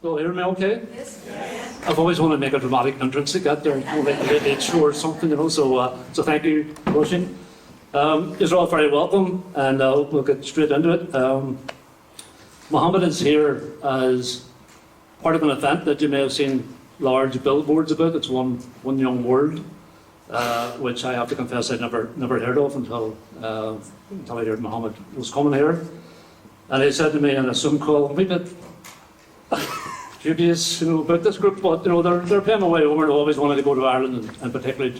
You hear me okay? Yes. I've always wanted to make a dramatic entrance to get there, like a late show or something, you know, so thank you for rushing. You're all very welcome, and we'll get straight into it. Mohammed is here as part of an event that you may have seen large billboards about. It's One Young World, which I have to confess I'd never heard of until I heard Mohammed was coming here. And he said to me in a Zoom call, a wee bit dubious, you know, about this group, but you know, they're paying my way over. I always wanted to go to Ireland and particularly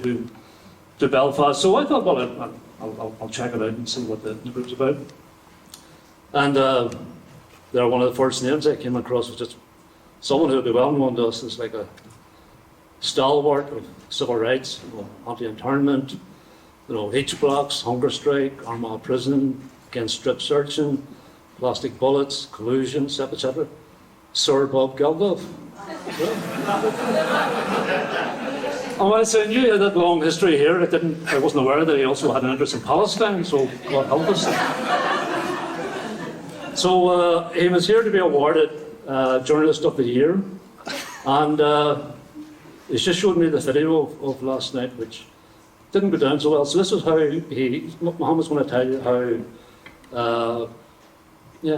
to Belfast. So I thought, well, I'll check it out and see what the group's about. And they're one of the first names I came across was just someone who would be well known to us as like a stalwart of civil rights, you know, anti-internment, you know, H blocks, hunger strike, Armagh prison, against strip searching, plastic bullets, collusion, etc. Sir Bob Geldof. And when I say you had that long history here, I wasn't aware that he also had an interest in Palestine, so God help us. So he was here to be awarded Journalist of the Year, and he's just showed me the video of last night, which didn't go down so well. So this is how Mohammed's going to tell you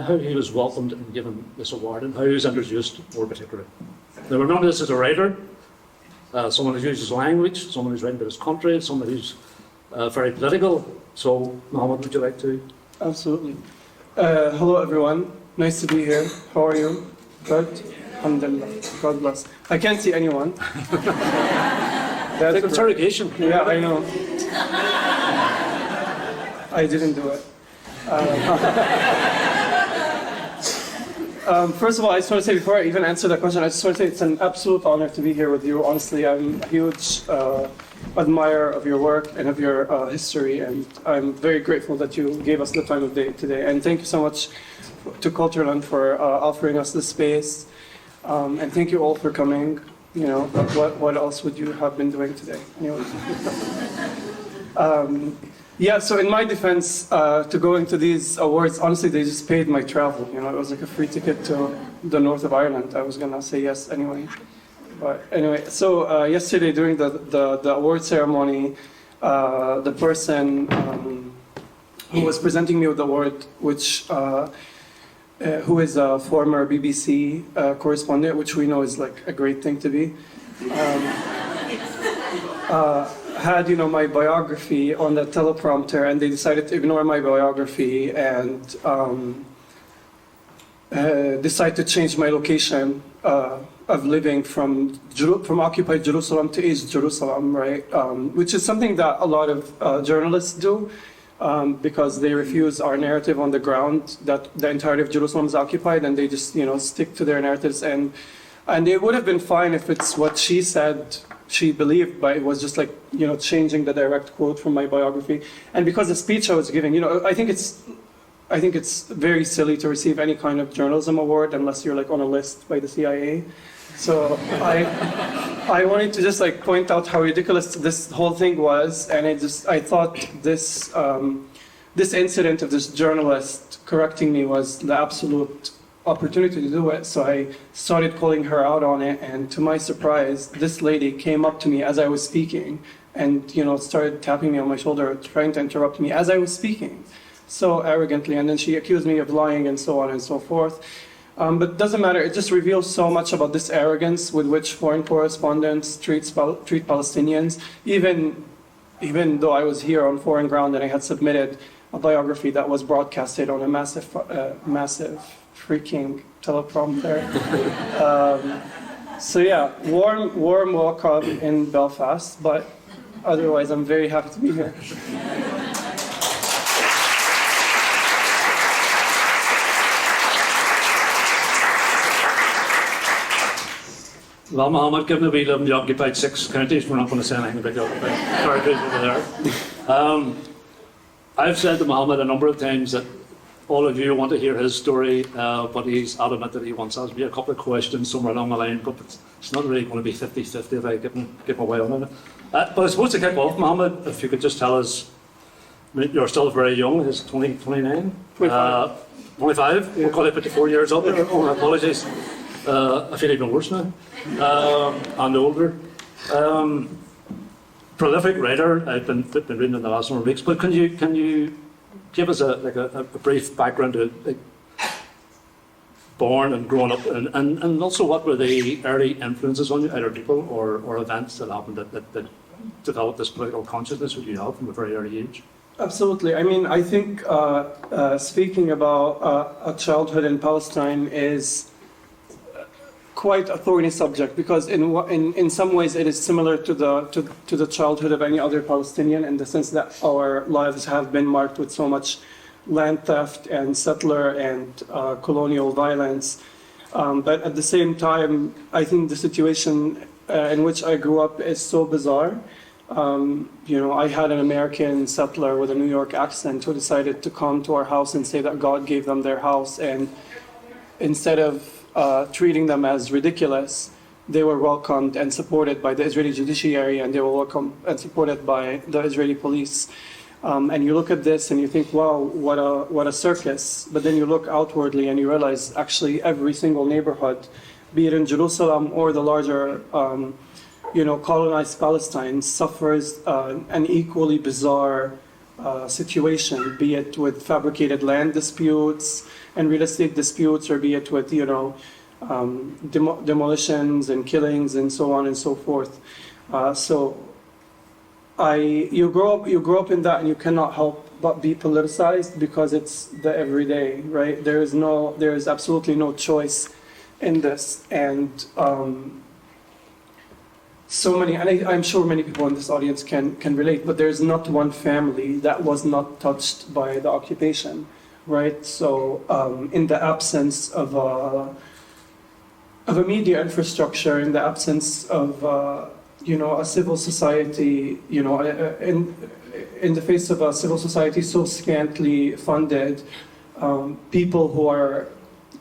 how he was welcomed and given this award, and how he was introduced more particularly. Now remember, this is a writer, someone who uses language, someone who's writing about his country, someone who's very political. So Mohammed, would you like to? Absolutely. Hello everyone, nice to be here. How are you? Good? Alhamdulillah. God bless. I can't see anyone. That's Like interrogation. Yeah, I know. I didn't do it. First of all, I just want to say, before I even answer that question, I just want to say it's an absolute honor to be here with you. Honestly, I'm a huge admirer of your work and of your history, and I'm very grateful that you gave us the time of day today. And thank you so much to Cultureland for offering us this space. And thank you all for coming. You know, what else would you have been doing today? Anyway. Yeah, so in my defense, to go into these awards, honestly, they just paid my travel. You know, it was like a free ticket to the north of Ireland. I was gonna say yes anyway. But anyway, so yesterday during the award ceremony, the person who was presenting me with the award, who is a former BBC correspondent, which we know is like a great thing to be, had, you know, my biography on the teleprompter, and they decided to ignore my biography and decide to change my location of living from occupied Jerusalem to East Jerusalem, right? Which is something that a lot of journalists do. Because they refuse our narrative on the ground that the entirety of Jerusalem is occupied, and they just, you know, stick to their narratives. And it would have been fine if it's what she said she believed, but it was just like, you know, changing the direct quote from my biography. And because the speech I was giving, you know, I think it's very silly to receive any kind of journalism award unless you're like on a list by the CIA. So I wanted to just like point out how ridiculous this whole thing was, and I thought this incident of this journalist correcting me was the absolute opportunity to do it. So I started calling her out on it, and to my surprise, this lady came up to me as I was speaking, and, you know, started tapping me on my shoulder, trying to interrupt me as I was speaking, so arrogantly, and then she accused me of lying and so on and so forth. But it doesn't matter, it just reveals so much about this arrogance with which foreign correspondents treat Palestinians, even though I was here on foreign ground and I had submitted a biography that was broadcasted on a massive freaking teleprompter. So yeah, warm welcome in Belfast, but otherwise I'm very happy to be here. Well, Mohammed, given that we live in the occupied 6 counties, we're not going to say anything about the occupied territories over there. I've said to Mohammed a number of times that all of you want to hear his story, but he's adamant that he wants to ask me a couple of questions somewhere along the line, but it's not really going to be 50-50 if I get my way on it. But I suppose to kick off, Mohammed, if you could just tell us, I mean, you're still very young, he's 29? 25. 25? We'll call it 54 years up. Oh, apologies. I feel even worse now. And older. Prolific writer. I've been reading in the last number of weeks. But can you give us a brief background to born and grown up, and also what were the early influences on you, either people or events that happened that developed this political consciousness which you have from a very early age? Absolutely. I mean, I think speaking about a childhood in Palestine is quite a thorny subject, because in some ways it is similar to the childhood of any other Palestinian, in the sense that our lives have been marked with so much land theft and settler and colonial violence. But at the same time, I think the situation in which I grew up is so bizarre. I had an American settler with a New York accent who decided to come to our house and say that God gave them their house, and instead of treating them as ridiculous, they were welcomed and supported by the Israeli judiciary, and they were welcomed and supported by the Israeli police. And you look at this and you think, wow, what a circus. But then you look outwardly and you realize actually every single neighborhood, be it in Jerusalem or the larger colonized Palestine, suffers an equally bizarre situation, be it with fabricated land disputes and real estate disputes, or be it with demolitions and killings and so on and so forth. You grow up in that, and you cannot help but be politicized, because it's the everyday, right? There is absolutely no choice in this, and so many, and I'm sure many people in this audience can relate, but there's not one family that was not touched by the occupation, right? So in the absence of a media infrastructure, in the absence of a civil society, in the face of a civil society so scantily funded, people who are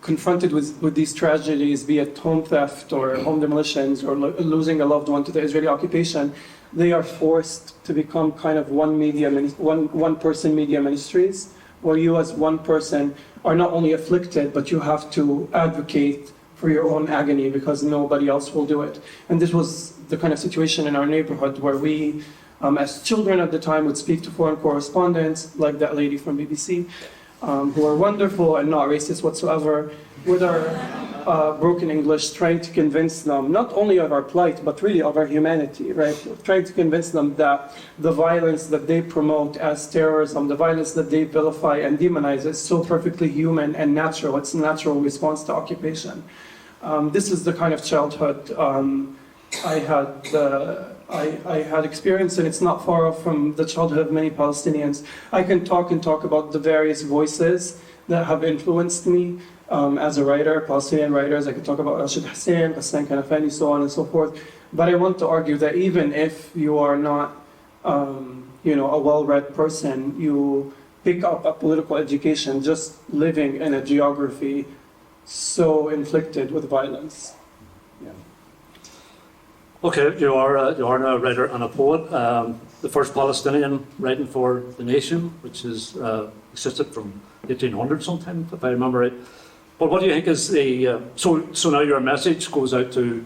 confronted with these tragedies, be it home theft or home demolitions or losing a loved one to the Israeli occupation, they are forced to become kind of one-person media ministries, where you as one person are not only afflicted, but you have to advocate for your own agony because nobody else will do it. And this was the kind of situation in our neighborhood, where we, as children at the time, would speak to foreign correspondents, like that lady from BBC, who are wonderful and not racist whatsoever, with our broken English, trying to convince them not only of our plight, but really of our humanity, right? Trying to convince them that the violence that they promote as terrorism, the violence that they vilify and demonize, is so perfectly human and natural. It's a natural response to occupation. This is the kind of childhood I had experienced, and it's not far off from the childhood of many Palestinians. I can talk about the various voices that have influenced me as a writer, Palestinian writers. I could talk about Rashid Hussein, Ghassan Kanafani, so on and so forth. But I want to argue that even if you are not, a well-read person, you pick up a political education just living in a geography so inflicted with violence. Yeah. Okay, you are now a writer and a poet. The first Palestinian writing for The Nation, which is existed from 1800 sometime, if I remember right. But what do you think is the so now your message goes out to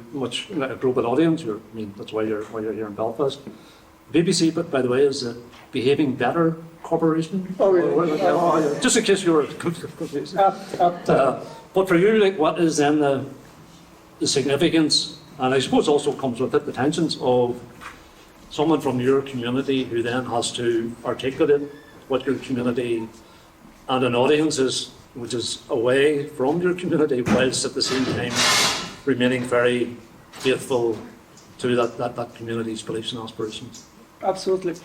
a global audience? That's why you're here in Belfast. BBC, but by the way, is a Behaving Better corporation. Oh, really? Just in case you were confused. But for you, what is then the significance? And I suppose also comes with it the tensions of someone from your community who then has to articulate what your community and an audience is, which is away from your community, whilst at the same time remaining very faithful to that community's beliefs and aspirations. Absolutely.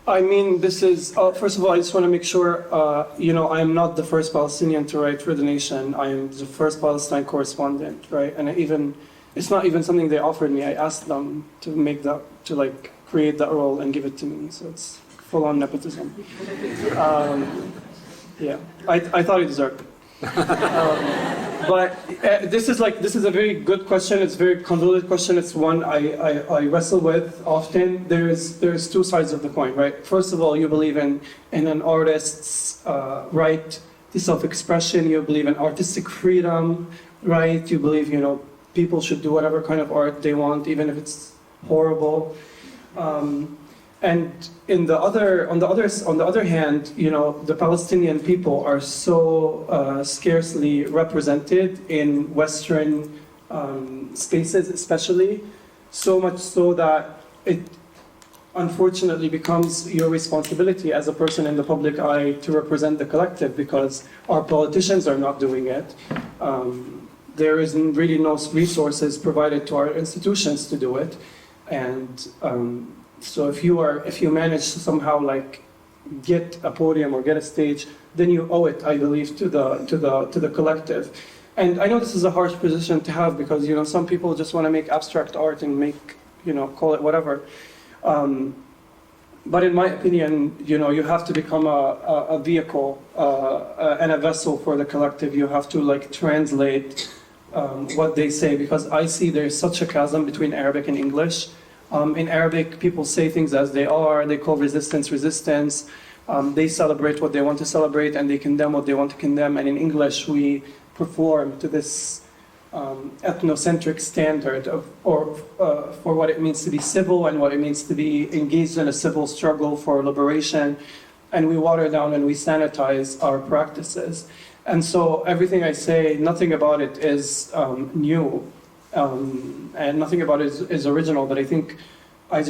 I mean, this is, first of all, I just want to make sure, I am not the first Palestinian to write for The Nation. I am the first Palestine correspondent, right? And it's not even something they offered me. I asked them to create that role and give it to me. So it's full-on nepotism. Yeah, I thought I deserved it. But this is a very good question. It's a very convoluted question. It's one I wrestle with often. There's two sides of the coin, right? First of all, you believe in an artist's right to self-expression. You believe in artistic freedom, right? You believe, people should do whatever kind of art they want, even if it's horrible. And on the other hand, the Palestinian people are so scarcely represented in Western spaces, especially, so much so that it unfortunately becomes your responsibility as a person in the public eye to represent the collective, because our politicians are not doing it. There is really no resources provided to our institutions to do it, and so if you manage to somehow get a podium or get a stage, then you owe it, I believe, to the collective. And I know this is a harsh position to have, because some people just want to make abstract art and call it whatever. But in my opinion, you have to become a vehicle and a vessel for the collective. You have to translate what they say, because I see there's such a chasm between Arabic and English. In Arabic, people say things as they are. They call resistance resistance. They celebrate what they want to celebrate, and they condemn what they want to condemn. And in English, we perform to this ethnocentric standard for what it means to be civil and what it means to be engaged in a civil struggle for liberation. And we water down and we sanitize our practices. And so everything I say, nothing about it is new. And nothing about it is original, but I think I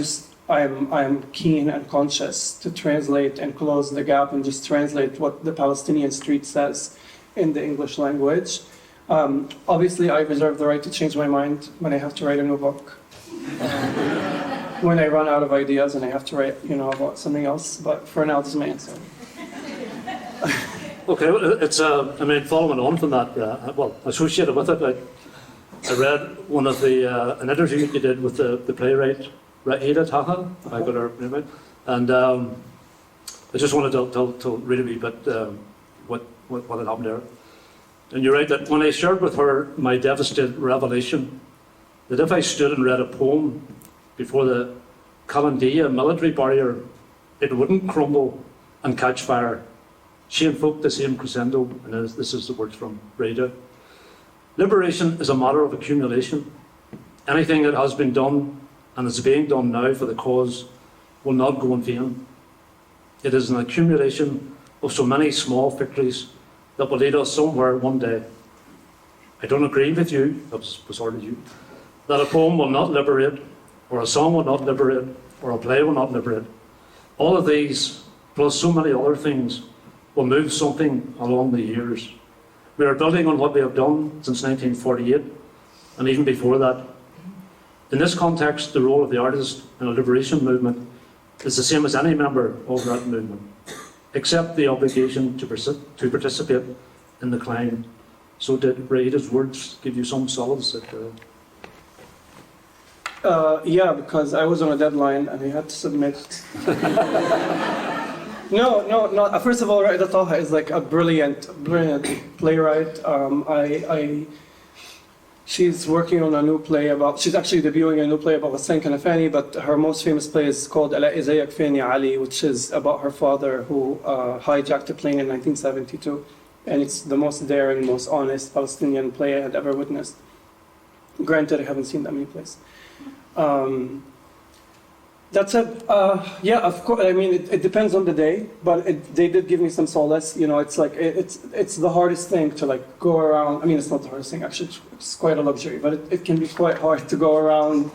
am keen and conscious to translate and close the gap and just translate what the Palestinian street says in the English language. Obviously, I reserve the right to change my mind when I have to write a new book, when I run out of ideas and I have to write, about something else. But for now, this is my answer. Okay, it's following on from that, associated with it, I read one of an interview you did with the playwright Rahida Taha, if I got her name right, and I just wanted to read a wee bit what had happened there. And you write that when I shared with her my devastated revelation that if I stood and read a poem before the Kalandia military barrier, it wouldn't crumble and catch fire, she invoked the same crescendo, and this is the words from Rahida. Liberation is a matter of accumulation. Anything that has been done and is being done now for the cause will not go in vain. It is an accumulation of so many small victories that will lead us somewhere one day. I don't agree with you, that was sort of you, that a poem will not liberate, or a song will not liberate, or a play will not liberate. All of these, plus so many other things, will move something along the years. We are building on what we have done since 1948, and even before that. In this context, the role of the artist in a liberation movement is the same as any member of that movement, except the obligation to participate in the climb. So did Rahida's words give you some solace? Yeah, because I was on a deadline and I had to submit. No. First of all, Rahida Taha is a brilliant playwright. She's working on a new play she's actually debuting a new play about Ghassan Kanafani, but her most famous play is called Ala Izayak Fani Ali, which is about her father who hijacked a plane in 1972. And it's the most daring, most honest Palestinian play I had ever witnessed. Granted, I haven't seen that many plays. That said, yeah, of course. I mean, it depends on the day, but they did give me some solace. It's the hardest thing to go around. I mean, it's not the hardest thing. Actually, it's quite a luxury, but it can be quite hard to go around,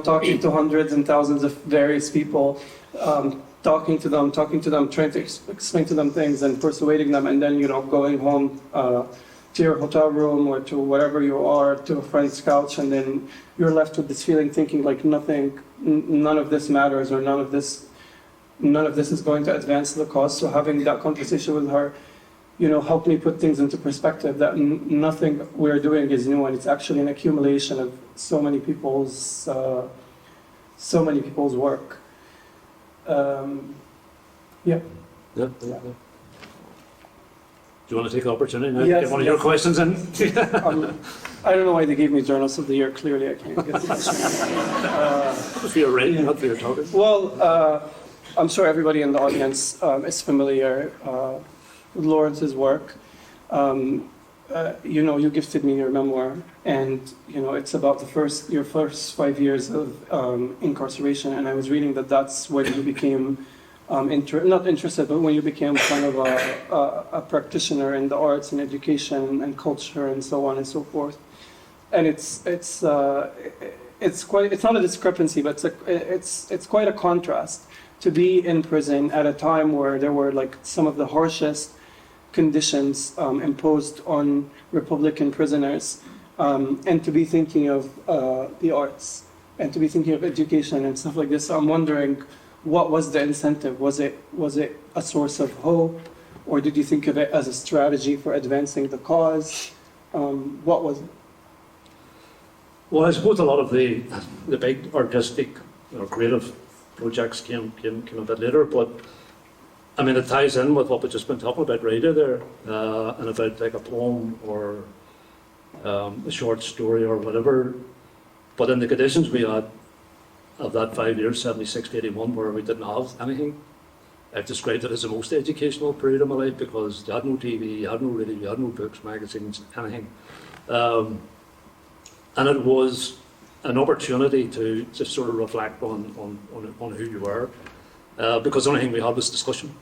talking to hundreds and thousands of various people, talking to them, trying to explain to them things and persuading them, and then going home to your hotel room or to wherever you are, to a friend's couch, and then you're left with this feeling, thinking none of this matters, or none of this is going to advance the cause. So having that conversation with her, helped me put things into perspective, that nothing we're doing is new, and it's actually an accumulation of so many people's work. Yeah. Do you want to take the opportunity now Yes, to get one of your questions in? I don't know why they gave me Journalist of the Year. Clearly, I can't get this. For your writing, not for your talking. Well, I'm sure everybody in the audience is familiar with Lawrence's work. you gifted me your memoir, and it's about your first 5 years of incarceration, and I was reading that that's when you became not interested, but when you became kind of a practitioner in the arts and education and culture and so on and so forth. And it's not a discrepancy, but it's quite a contrast to be in prison at a time where there were like some of the harshest conditions imposed on Republican prisoners, and to be thinking of the arts and to be thinking of education and stuff like this. So I'm wondering, what was the incentive? Was it a source of hope, or did you think of it as a strategy for advancing the cause? What was it? Well, I suppose a lot of the big artistic or creative projects came a bit later, but I mean, it ties in with what we've just been talking about right there, and about like a poem or a short story or whatever. But in the conditions we had of that 5 years, 76 to 81, where we didn't have anything, I've described it as the most educational period of my life, because you had no TV, you had no radio, you had no books, magazines, anything. And it was an opportunity to just sort of reflect on who you were. Because the only thing we had was discussion,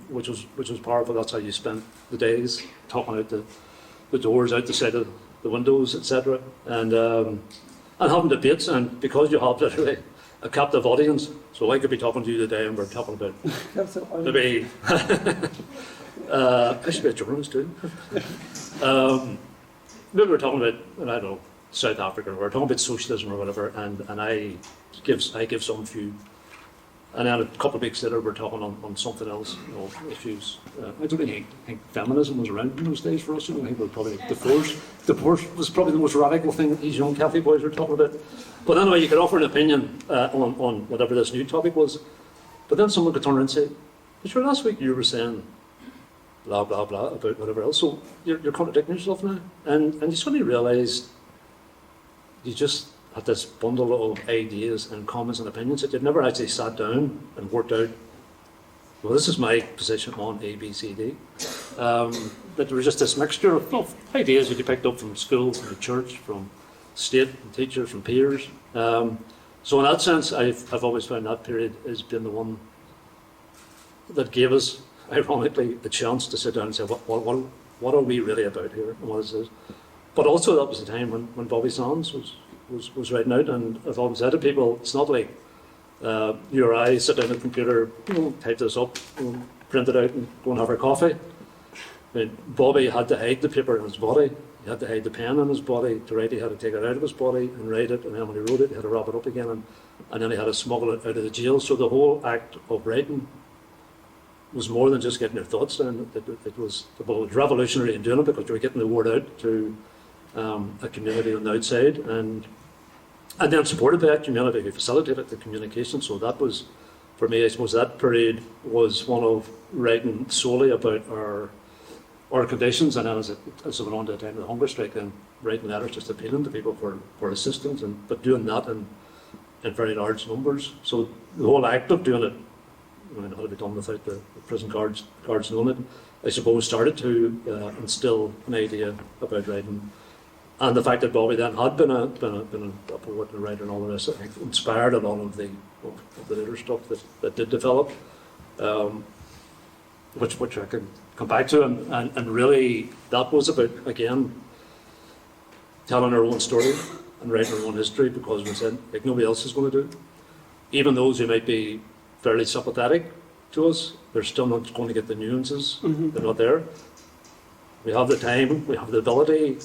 which was powerful. That's how you spent the days, talking out the doors, out the side of the windows, etc. And having debates. And because you have literally a captive audience, so I could be talking to you today, and we're talking about maybe I should be a journalist too. Maybe we're talking about, I don't know, South Africa, or we're talking about socialism or whatever, and I give some view. And then a couple of weeks later, we're talking on something else, issues. I don't really think feminism was around in those days for us. I think we're probably divorce was probably the most radical thing that these young Catholic boys were talking about. But anyway, you could offer an opinion on whatever this new topic was. But then someone could turn around and say, "But sure, last week you were saying blah blah blah about whatever else. So you're contradicting yourself now." And you suddenly realise you just had this bundle of ideas and comments and opinions that you'd never actually sat down and worked out, well, this is my position on A, B, C, D. That there was just this mixture of ideas that you picked up from school, from the church, from state, from teachers, from peers. So in that sense, I've always found that period has been the one that gave us, ironically, the chance to sit down and say, what are we really about here, and what is this? But also that was the time when Bobby Sands was writing out, and I've always said to people, it's not like you or I sit down at the computer, type this up, print it out and go and have our coffee. I mean, Bobby had to hide the paper in his body, he had to hide the pen in his body. To write, he had to take it out of his body and write it, and then when he wrote it, he had to wrap it up again, and then he had to smuggle it out of the jail. So the whole act of writing was more than just getting your thoughts down. It was revolutionary in doing it, because you were getting the word out to a community on the outside, and then supported by that community who facilitated the communication. So that was, for me, I suppose that period was one of writing solely about our conditions, and then as it went on to the time of the hunger strike, then writing letters just appealing to people for assistance, but doing that in very large numbers. So the whole act of doing it, I mean, it had to be done without the prison guards knowing it, I suppose started to instill an idea about writing. And the fact that Bobby then had been a poet and a writer and all the rest, I think, inspired a lot of the later stuff that did develop, which I can come back to. And really, that was about, again, telling our own story and writing our own history, because we said, like, nobody else is going to do it. Even those who might be fairly sympathetic to us, they're still not going to get the nuances. Mm-hmm. They're not there. We have the time, we have the ability,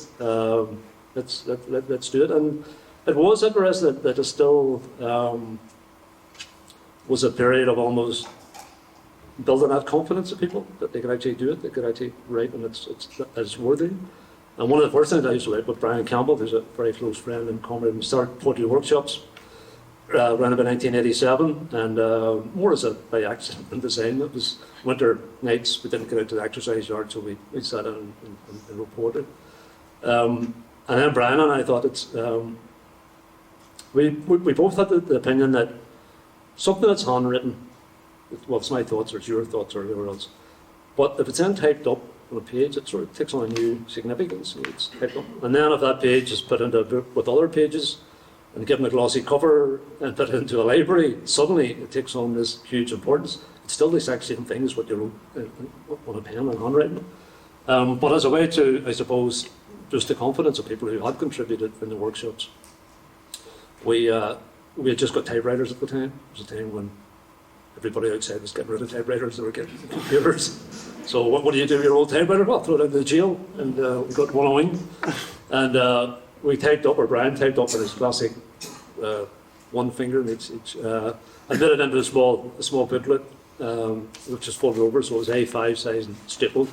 let's do it. And it was interesting that it still was a period of almost building that confidence of people, that they could actually do it, they could actually write, and it's worthy. And one of the first things I used to write with Brian Campbell, who's a very close friend and comrade, and started poetry workshops around about 1987, and more as by accident and design. It was winter nights, we didn't get out to the exercise yard, so we sat down and wrote poetry. And then Brian and I thought we both had the opinion that something that's handwritten, well, it's my thoughts or it's your thoughts or whatever else, but if it's then typed up on a page, it sort of takes on a new significance. And, it's picked up. And then if that page is put into a book with other pages and given a glossy cover and put into a library, suddenly it takes on this huge importance. It's still the exact same thing as what you wrote on a pen and handwriting. But as a way to, I suppose, just the confidence of people who had contributed in the workshops, we had just got typewriters at the time. It was a time when everybody outside was getting rid of typewriters, they were getting computers. So what do you do with your old typewriter? Well, throw it into the jail, and we got one on wing. And we typed up, or Brian typed up in his classic one finger in each and did it into a small booklet, which is folded over, so it was A5 size and stapled.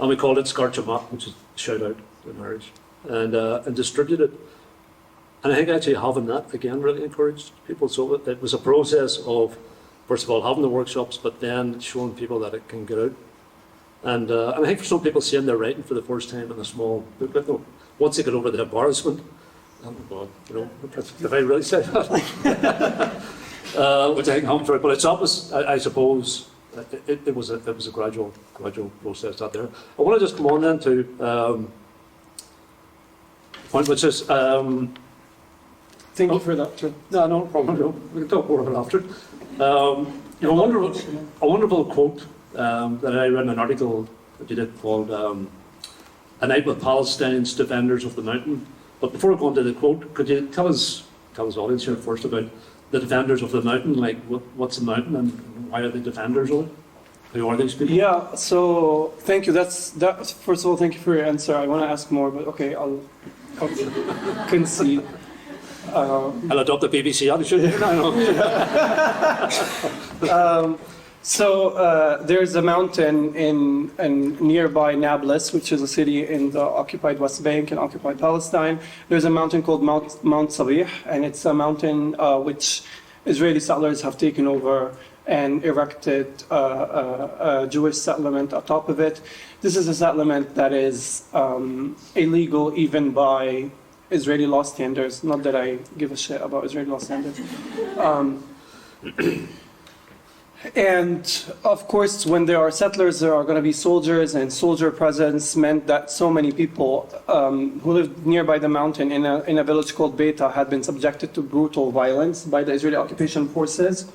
And we called it Scarchamat, which is shout out in Irish, and distributed. And I think actually having that again really encouraged people. So it was a process of, first of all, having the workshops, but then showing people that it can get out. And I think for some people seeing their writing for the first time in a small booklet, once they get over the embarrassment, well, if I really say that, which I think happened for it, but it's obvious, I suppose, it was a gradual process out there. I want to just come on then to point which is. Thank you for that, too. No problem. No. We can talk more about it after. A wonderful quote that I read in an article that you did called "A Night with Palestine's Defenders of the Mountain." But before I go on to the quote, could you tell us audience here first about the defenders of the mountain? Like, what's the mountain and why are they defenders of it? Who are these people? Yeah. So thank you. That's first of all, thank you for your answer. I want to ask more, but okay, I'll concede. I'll adopt the BBC attitude. So there's a mountain in nearby Nablus, which is a city in the occupied West Bank and occupied Palestine. There's a mountain called Mount Sabih, and it's a mountain which Israeli settlers have taken over and erected a Jewish settlement atop of it. This is a settlement that is illegal even by Israeli law standards. Not that I give a shit about Israeli law standards. And of course, when there are settlers, there are going to be soldiers, and soldier presence meant that so many people who lived nearby the mountain in a village called Beta had been subjected to brutal violence by the Israeli occupation forces,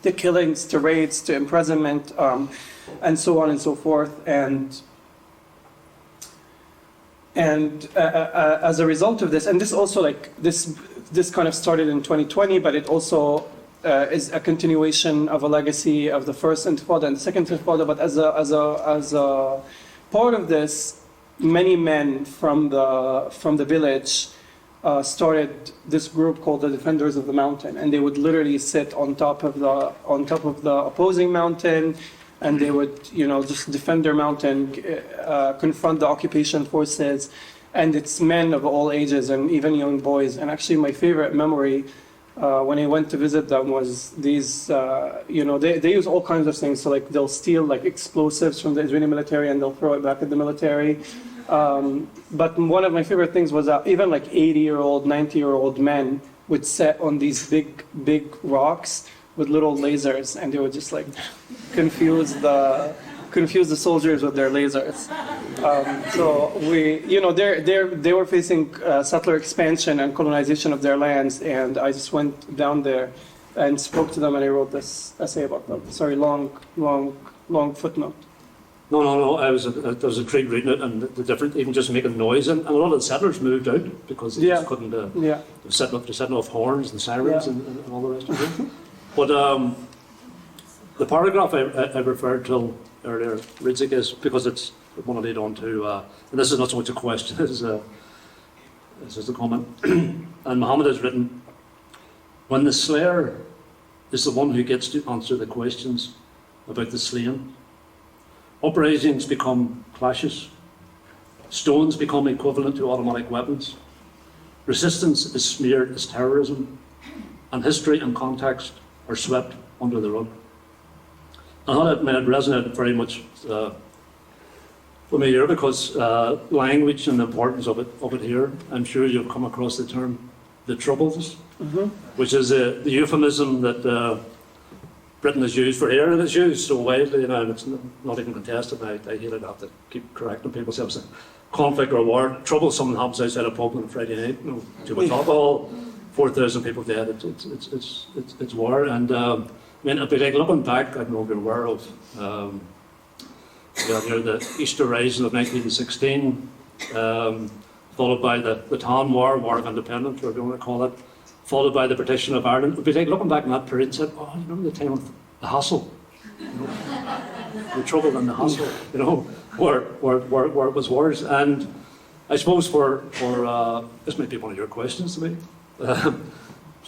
to killings, to raids, to imprisonment, and so on and so forth. And as a result of this, and this also this kind of started in 2020, but it also is a continuation of a legacy of the first Intifada and the second Intifada. But as a part of this, many men from the village started this group called the Defenders of the Mountain, and they would literally sit on top of the opposing mountain, and they would just defend their mountain, confront the occupation forces, and it's men of all ages and even young boys. And actually, my favorite memory when I went to visit them was these, they use all kinds of things. So they'll steal explosives from the Israeli military and they'll throw it back at the military. But one of my favorite things was that even 80-year-old, 90-year-old men would sit on these big rocks with little lasers, and they would just confuse the soldiers with their lasers. So they were facing settler expansion and colonization of their lands, and I just went down there and spoke to them, and I wrote this essay about them. Sorry, long footnote. No. I was intrigued reading it, and the different, even just making noise, and a lot of the settlers moved out because they just couldn't. They're setting off horns and sirens and all the rest of it. But the paragraph I referred to earlier, Ridzik, is because it's I want to lead on to, and this is not so much a question as a comment. And Mohammed has written, when the slayer is the one who gets to answer the questions about the slain, uprisings become clashes, stones become equivalent to automatic weapons, resistance is smeared as terrorism, and history and context are swept under the rug. I thought it resonated very much for me here because language and the importance of it here. I'm sure you've come across the term "the Troubles," which is the euphemism that Britain is used for here, and it's used so widely now, and it's not even contested. I hate it, I have to keep correcting people. So conflict or war, trouble, something happens outside a pub on a Friday night, too much alcohol, 4,000 people dead, it's war. And I mean, if we like looking back, I don't know if you're aware of, we had here the Easter Rising of 1916, followed by the Tan War, War of Independence, whatever you want to call it, followed by the partition of Ireland. If we like looking back in that period and said, oh, you remember the time of the hassle? The trouble and the hassle, where it was worse. And I suppose for this might be one of your questions to me,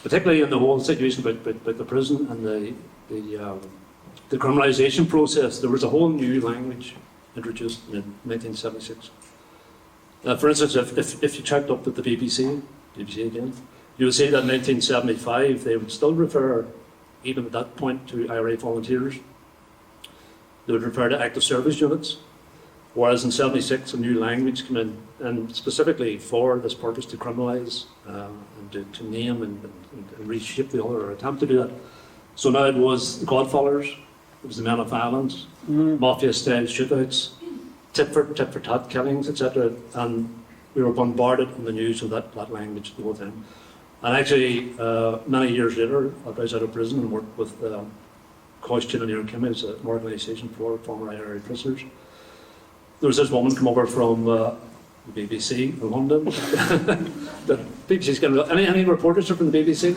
particularly in the whole situation about the prison and the criminalisation process, there was a whole new language introduced in 1976. For instance, if you checked up with the BBC again, you would see that in 1975 they would still refer, even at that point, to IRA volunteers. They would refer to active service units, whereas in 76 a new language came in, and specifically for this purpose to criminalise and to name and reshape the other, or attempt to do that. So now it was the Godfathers, it was the Men of Violence, mafia-style shootouts, tit-for-tat killings, etc. And we were bombarded in the news with that language the whole time. And actually, many years later, I was out of prison and worked with Coistin and Iarkimmy, it's an organisation for former IRA prisoners. There was this woman come over from the BBC in London. The BBC's getting any reporters from the BBC?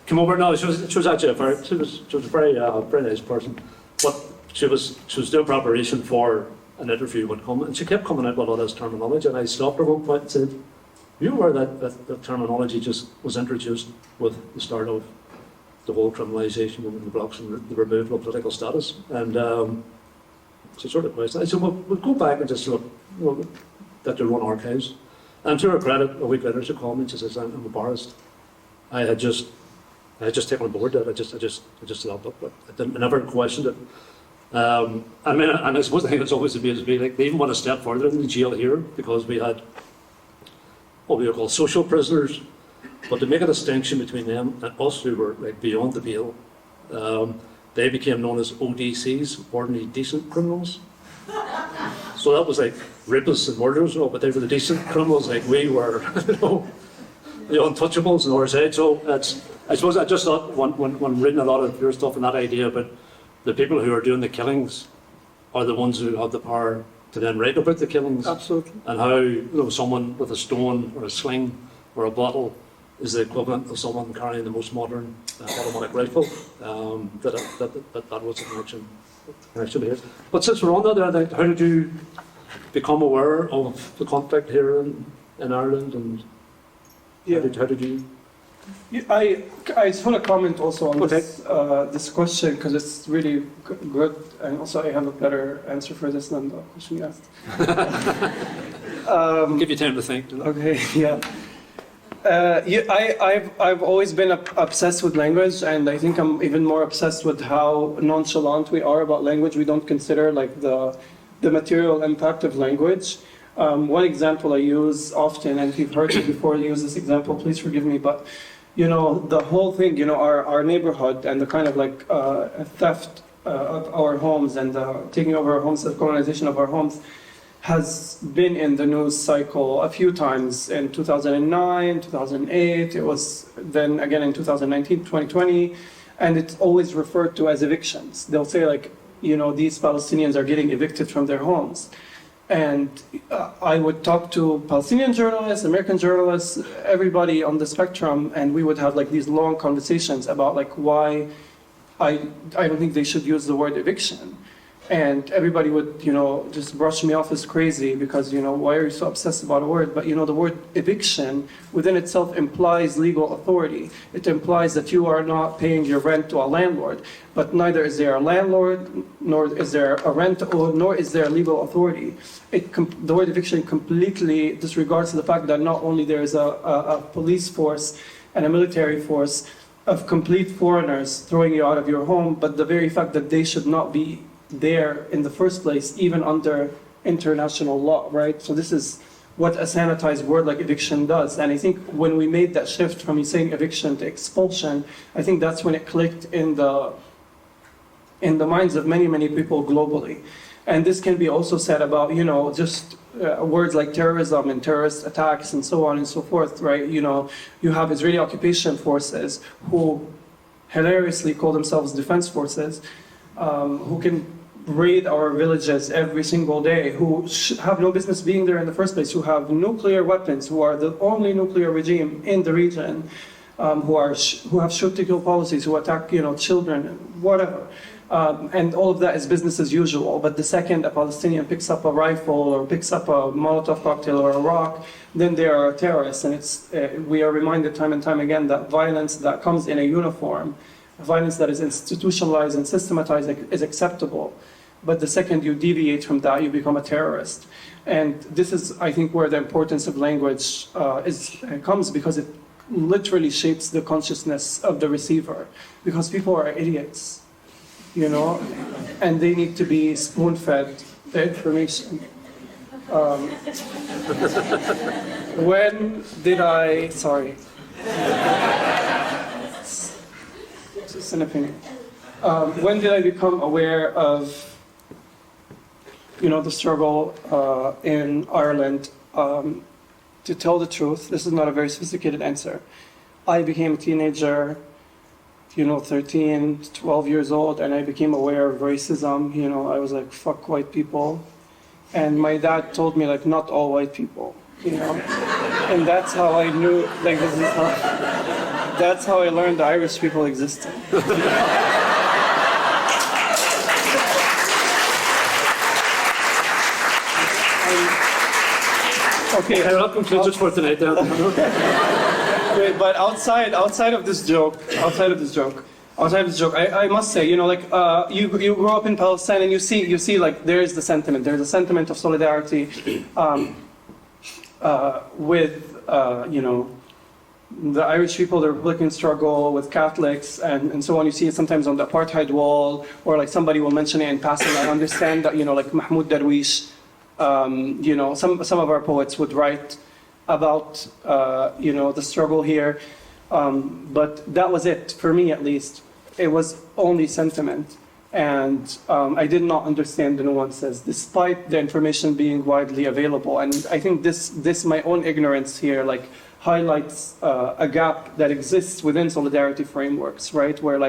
Come over. No, she was actually she was a very nice person, but she was doing preparation for an interview would come, and she kept coming out with all this terminology, and I stopped her at one point and said, "You aware that terminology just was introduced with the start of the whole criminalisation and the blocks and the removal of political status?" And she sort of questioned. I said, "Well, we'll go back and just look at your own archives." And to her credit, a week later she called me and she says, "I'm embarrassed. I had just taken on board that. I just loved it, but I never questioned it." I mean, and I suppose the thing that's always to be is like they even went a step further in the jail here, because we had what we would call social prisoners, but to make a distinction between them and us who were like beyond the pale, they became known as ODCs, ordinary decent criminals. So that was like rapists and murderers, but they were the decent criminals, like we were, the untouchables on our side. So I suppose I just thought when reading a lot of your stuff and that idea, but the people who are doing the killings are the ones who have the power to then write about the killings. Absolutely. And how someone with a stone or a sling or a bottle is the equivalent of someone carrying the most modern automatic rifle. That was a connection here. But since we're on that, how did you become aware of the conflict here in Ireland, and how did you? I just want to comment also on this question, because it's really good, and also I have a better answer for this than the question you asked. Give you time to think. Okay, yeah. I've always been obsessed with language, and I think I'm even more obsessed with how nonchalant we are about language. We don't consider like the material impact of language. One example I use often, and if you've heard it before, I use this example, please forgive me, but the whole thing, our neighborhood and the kind of like theft of our homes and taking over our homes, the colonization of our homes, has been in the news cycle a few times in 2009, 2008, it was then again in 2019, 2020, and it's always referred to as evictions. They'll say like, these Palestinians are getting evicted from their homes. And I would talk to Palestinian journalists, American journalists, everybody on the spectrum, and we would have like these long conversations about like why I don't think they should use the word eviction. And everybody would, just brush me off as crazy because, why are you so obsessed about a word? But, the word eviction within itself implies legal authority. It implies that you are not paying your rent to a landlord, but neither is there a landlord, nor is there a rent owed, nor is there legal authority. The word eviction completely disregards the fact that not only there is a police force and a military force of complete foreigners throwing you out of your home, but the very fact that they should not be there in the first place, even under international law, right? So this is what a sanitized word like eviction does. And I think when we made that shift from saying eviction to expulsion, I think that's when it clicked in the minds of many, many people globally. And this can be also said about, just words like terrorism and terrorist attacks and so on and so forth, right? You have Israeli occupation forces who hilariously call themselves defense forces, who can raid our villages every single day, who have no business being there in the first place, who have nuclear weapons, who are the only nuclear regime in the region, who have shoot-to-kill policies, who attack children, whatever. And all of that is business as usual. But the second a Palestinian picks up a rifle or picks up a Molotov cocktail or a rock, then they are a terrorist. And we are reminded time and time again that violence that comes in a uniform, violence that is institutionalized and systematized, is acceptable. But the second you deviate from that, you become a terrorist. And this is, I think, where the importance of language comes, because it literally shapes the consciousness of the receiver. Because people are idiots, and they need to be spoon-fed the information. When did I, sorry. It's an opinion. When did I become aware of the struggle in Ireland? To tell the truth, this is not a very sophisticated answer. I became a teenager, 13, 12 years old, and I became aware of racism. I was like, fuck white people. And my dad told me, like, not all white people, And that's how I knew, that's how I learned the Irish people existed. Okay, I'll conclude just for tonight. Great, but outside of this joke, I must say, you grow up in Palestine and you see like there's a sentiment of solidarity with the Irish people, the Republican struggle, with Catholics and so on. You see it sometimes on the apartheid wall, or like somebody will mention it in passing. I understand that like Mahmoud Darwish. Some of our poets would write about, the struggle here. But that was it, for me at least. It was only sentiment. And I did not understand the nuances, despite the information being widely available. And I think this my own ignorance here, highlights a gap that exists within solidarity frameworks, right? Where,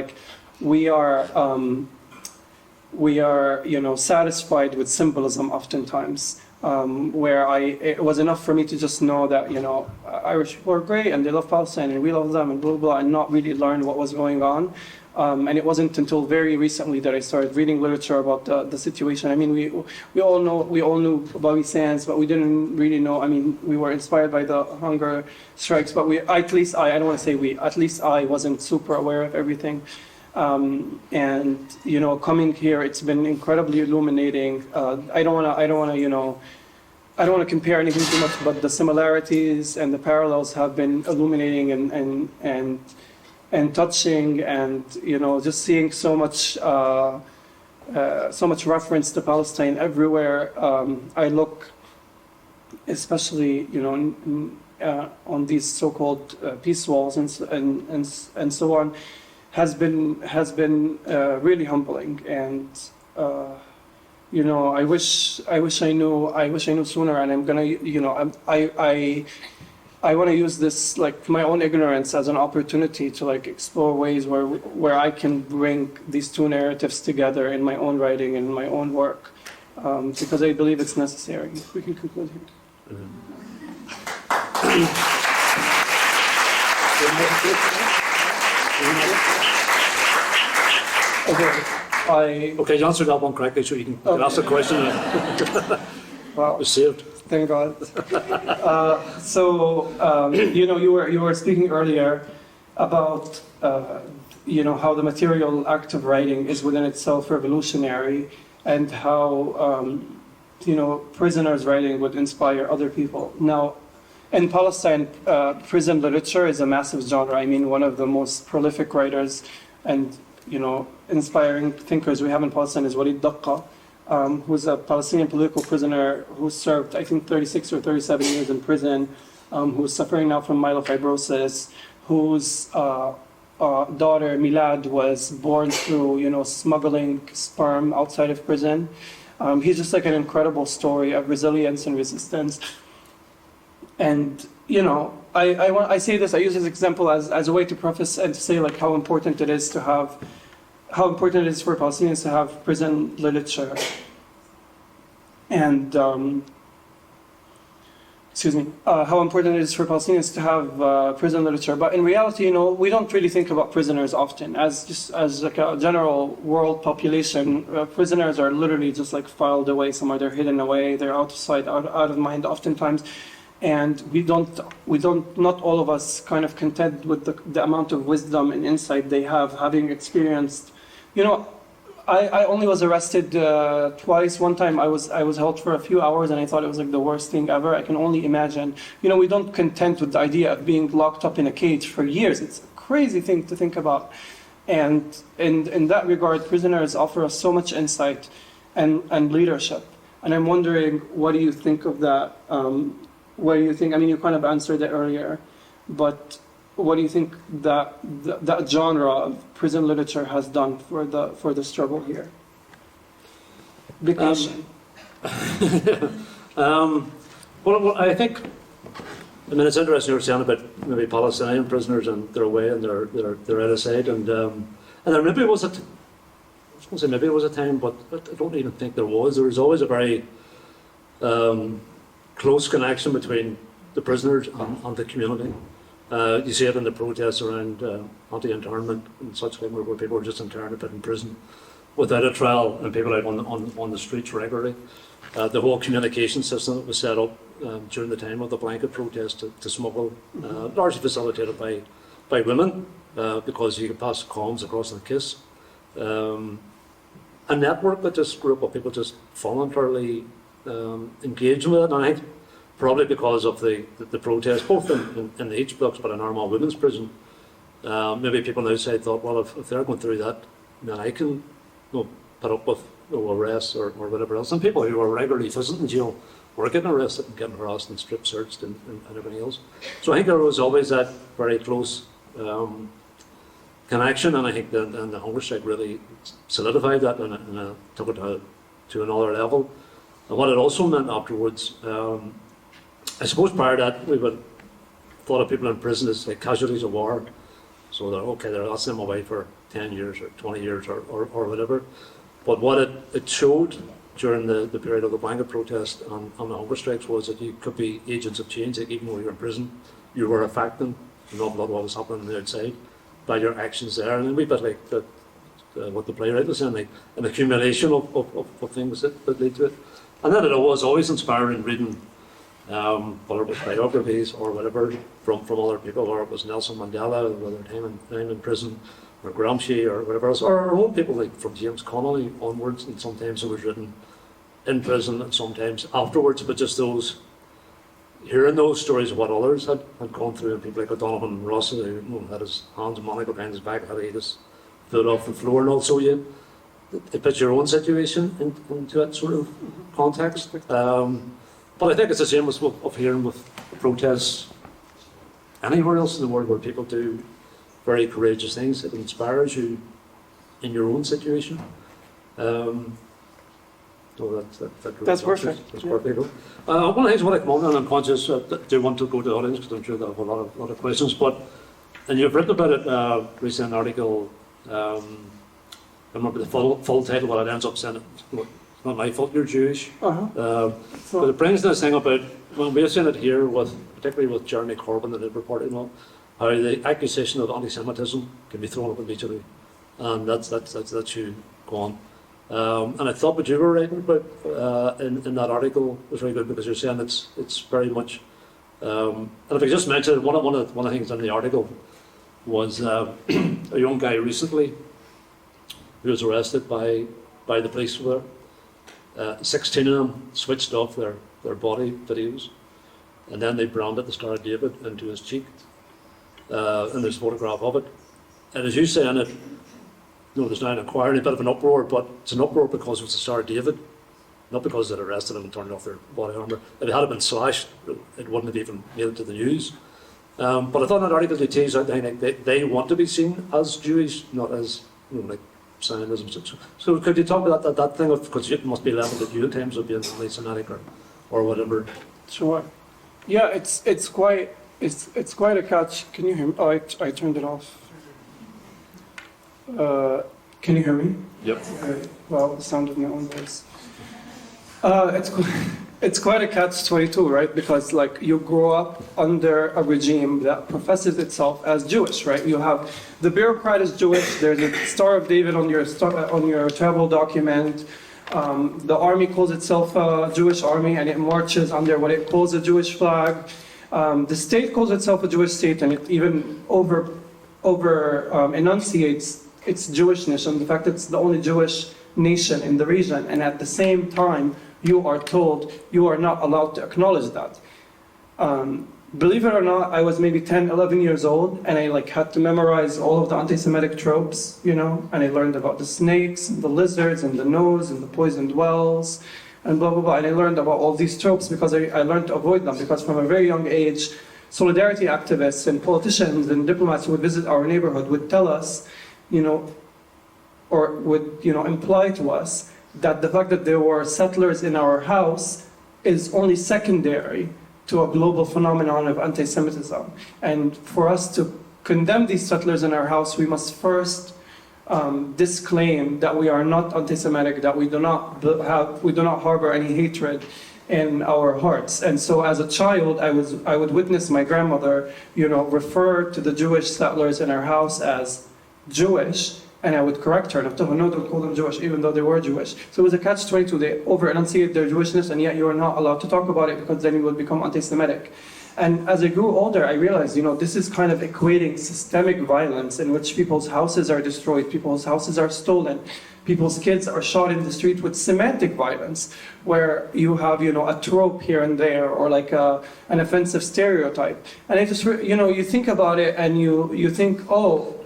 we are satisfied with symbolism oftentimes, where it was enough for me to just know that, Irish people are great and they love Palestine and we love them and blah, blah, blah, and not really learn what was going on. And it wasn't until very recently that I started reading literature about the situation. I mean, we all knew Bobby Sands, but we didn't really know. I mean, we were inspired by the hunger strikes, but I don't want to say we, at least I wasn't super aware of everything. And coming here, it's been incredibly illuminating. I don't want to compare anything too much, but the similarities and the parallels have been illuminating and touching, and just seeing so much reference to Palestine everywhere. I look, especially on these so-called peace walls and so on. Has been really humbling, and I wish I knew sooner. And I'm gonna I want to use this my own ignorance as an opportunity to explore ways where I can bring these two narratives together in my own writing and in my own work, because I believe it's necessary. We can conclude here. Okay, you answered that one correctly, so you can ask the question. Wow. It was saved. Thank God. You were speaking earlier about how the material act of writing is within itself revolutionary, and how prisoners writing would inspire other people. Now, in Palestine, prison literature is a massive genre. I mean, one of the most prolific writers and inspiring thinkers we have in Palestine is Walid Daqqa. who's a Palestinian political prisoner who served, I think, 36 or 37 years in prison, who's suffering now from myelofibrosis, whose daughter, Milad, was born through, smuggling sperm outside of prison. He's just like an incredible story of resilience and resistance. And, I say this, I use this example as a way to preface and to say like how important it is for Palestinians to have prison literature. And, how important it is for Palestinians to have prison literature. But in reality, we don't really think about prisoners often. As like a general world population, prisoners are literally just like filed away somewhere. They're hidden away. They're out of sight, out of mind oftentimes. And we don't, not all of us kind of content with the amount of wisdom and insight they have, having experienced, I only was arrested twice. One time I was held for a few hours and I thought it was like the worst thing ever. I can only imagine. We don't content with the idea of being locked up in a cage for years. It's a crazy thing to think about. And in that regard, prisoners offer us so much insight and leadership. And I'm wondering, what do you think of that? What do you think? I mean, you kind of answered it earlier, but what do you think that genre of prison literature has done for the struggle here? Big question. Well, I think, it's interesting you're saying about maybe Palestinian prisoners and their way and their out of sight, and there maybe was I was going to say maybe it was a time, but I don't even think there was. There was always a very close connection between the prisoners and the community. You see it in the protests around anti-internment and such thing, where people were just interned and put in prison without a trial, and people out on the streets regularly. The whole communication system that was set up during the time of the blanket protest to smuggle, largely facilitated by women, because you could pass comms across the kiss. A network that just grew up of people just voluntarily engaging with it, and I think probably because of the protest, both in the H blocks but in Armagh Women's Prison, maybe people outside thought, well, if they're going through that, then I can put up with arrests or whatever else. And people who were regularly visiting jail were getting arrested and getting harassed and strip searched and everything else. So I think there was always that very close connection, and I think the hunger strike really solidified that and took it to another level. And what it also meant afterwards, I suppose prior to that, we would thought of people in prison as like casualties of war. So that's them away for 10 years or 20 years or whatever. But what it showed during the period of the blanket protest and the hunger strikes was that you could be agents of change, like even though you were in prison, you were affecting an awful lot of what was happening on the outside by your actions there. And a wee bit like what the playwright was saying, like an accumulation of things that lead to it. And then it was always inspiring reading whether it was biographies or whatever from other people, or it was Nelson Mandela, whether time in prison, or Gramsci or whatever else, or old people like from James Connolly onwards, and sometimes it was written in prison and sometimes afterwards, but just hearing those stories of what others had gone through, and people like O'Donovan Ross, who had his hands and monocle behind his back, had to eat his food off the floor, and also it puts your own situation into that sort of context. But I think it's the same of hearing with protests anywhere else in the world where people do very courageous things. It inspires you in your own situation. That's perfect. That's perfect. One of the things when I come on, and I'm conscious that I do want to go to the audience because I'm sure they have a lot of questions. And you've written about it recently, an article. I remember the full title, but it ends up saying it's not my fault you're Jewish. But it brings this thing about, when we're seeing it here, particularly with Jeremy Corbyn, the Labour Party, how the accusation of anti-Semitism can be thrown up immediately, and that's you gone. And I thought what you were writing about in that article was very good, because you're saying it's very much. And if I just mention one of the things in the article was a young guy recently who was arrested by the police there. 16 of them switched off their body videos, and then they branded the Star of David into his cheek, and there's a photograph of it. And as you say in it, there's now an inquiry, a bit of an uproar, but it's an uproar because it's the Star of David not because they'd arrested him and turned off their body armour. If it had been slashed, it wouldn't have even made it to the news. But I thought that article they teased out they want to be seen as Jewish, not as like Zionism. So could you talk about that thing of, because it must be leveled at you at times of being anti-Semitic or whatever? Sure. Yeah, it's quite a catch. Can you hear me? Oh, I turned it off. Can you hear me? Yep. Okay. Well, the sound of my own voice. It's quite a catch-22, right? Because like you grow up under a regime that professes itself as Jewish, right? You have the bureaucrat is Jewish. There's a Star of David on your travel document. The army calls itself a Jewish army, and it marches under what it calls a Jewish flag. The state calls itself a Jewish state, and it even enunciates its Jewishness and the fact that it's the only Jewish nation in the region. And at the same time, you are told you are not allowed to acknowledge that. Believe it or not, I was maybe 10, 11 years old, and I had to memorize all of the anti-Semitic tropes, and I learned about the snakes, and the lizards, and the nose, and the poisoned wells, and blah, blah, blah. And I learned about all these tropes because I learned to avoid them, because from a very young age, solidarity activists and politicians and diplomats who would visit our neighborhood would tell us, or would, imply to us that the fact that there were settlers in our house is only secondary to a global phenomenon of anti-Semitism. And for us to condemn these settlers in our house, we must first disclaim that we are not anti-Semitic, that we do not harbor any hatred in our hearts. And so as a child, I would witness my grandmother, refer to the Jewish settlers in our house as Jewish, and I would correct her, and I told her, no, don't call them Jewish, even though they were Jewish. So it was a catch-22. They over-enunciate their Jewishness, and yet you are not allowed to talk about it, because then you will become anti-Semitic. And as I grew older, I realized, this is kind of equating systemic violence in which people's houses are destroyed, people's houses are stolen, people's kids are shot in the street, with semantic violence, where you have, a trope here and there, or like an offensive stereotype. And I just, you think about it, and you think, oh,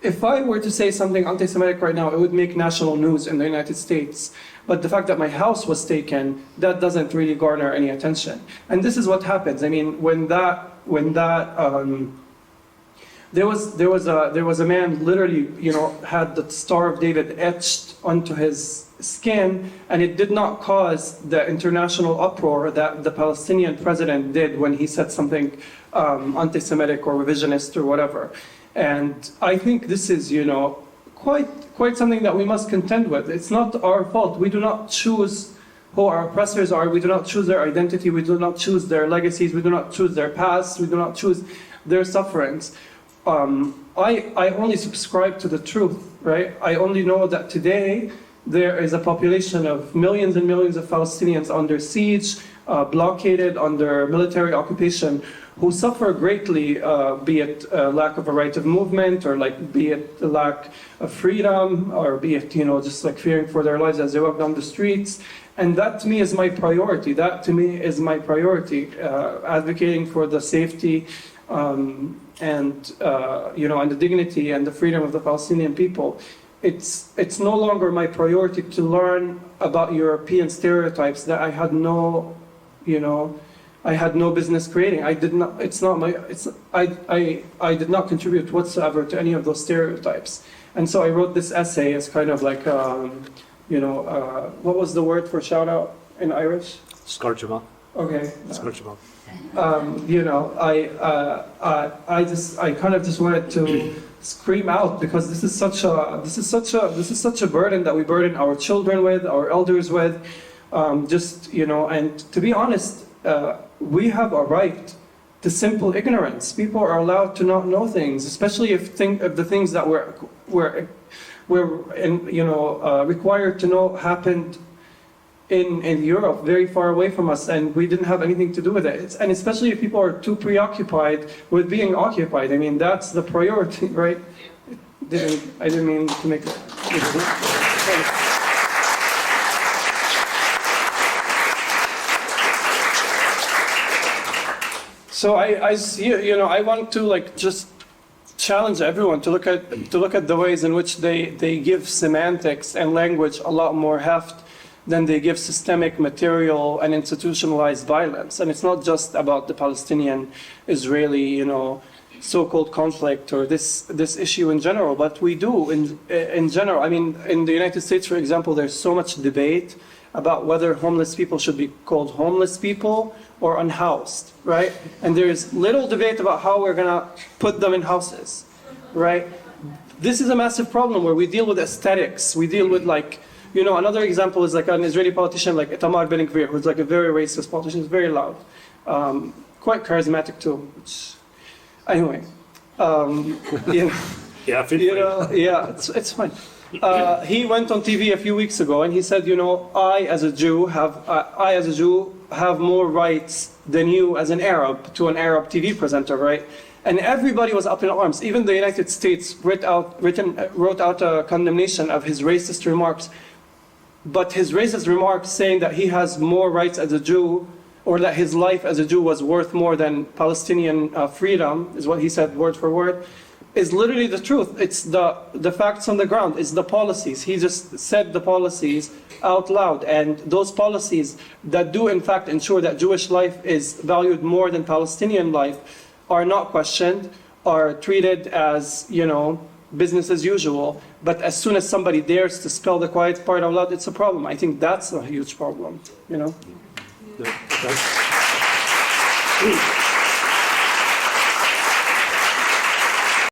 if I were to say something anti-Semitic right now, it would make national news in the United States. But the fact that my house was taken, that doesn't really garner any attention. And this is what happens. I mean, there was a man literally, had the Star of David etched onto his skin, and it did not cause the international uproar that the Palestinian president did when he said something anti-Semitic or revisionist or whatever. And I think this is, quite something that we must contend with. It's not our fault. We do not choose who our oppressors are. We do not choose their identity. We do not choose their legacies. We do not choose their past. We do not choose their sufferings. I only subscribe to the truth, right? I only know that today there is a population of millions and millions of Palestinians under siege, blockaded, under military occupation, who suffer greatly, be it lack of a right of movement, or be it the lack of freedom, or be it, just fearing for their lives as they walk down the streets. And that to me is my priority. Advocating for the safety and the dignity and the freedom of the Palestinian people. It's no longer my priority to learn about European stereotypes that I had no business creating. I did not contribute whatsoever to any of those stereotypes. And so I wrote this essay as kind of like, what was the word for shout out in Irish? Scorchema. Okay. Scorchema. I kind of just wanted to scream out, because this is such a burden that we burden our children with, our elders with, and to be honest, we have a right to simple ignorance. People are allowed to not know things, especially if the things that we're required to know happened in Europe, very far away from us, and we didn't have anything to do with it. And especially if people are too preoccupied with being occupied. I mean, that's the priority, right? I didn't mean to make it. So I want to just challenge everyone to look at the ways in which they give semantics and language a lot more heft then they give systemic, material, and institutionalized violence. And it's not just about the Palestinian-Israeli, so-called conflict or this issue in general, but we do in general. I mean, in the United States, for example, there's so much debate about whether homeless people should be called homeless people or unhoused, right? And there's little debate about how we're gonna put them in houses, right? This is a massive problem where we deal with aesthetics. We deal with another example is like an Israeli politician like Itamar Ben-Gvir, who's like a very racist politician, he's very loud, quite charismatic too. Anyway, Yeah, it's fine. He went on TV a few weeks ago and he said, I as a Jew have more rights than you as an Arab, to an Arab TV presenter, right? And everybody was up in arms. Even the United States wrote out a condemnation of his racist remarks. But his racist remarks saying that he has more rights as a Jew, or that his life as a Jew was worth more than Palestinian freedom, is what he said word for word, is literally the truth. It's the facts on the ground. It's the policies. He just said the policies out loud. And those policies that do in fact ensure that Jewish life is valued more than Palestinian life are not questioned, are treated as, business as usual. But as soon as somebody dares to spell the quiet part out loud, it's a problem. I think that's a huge problem,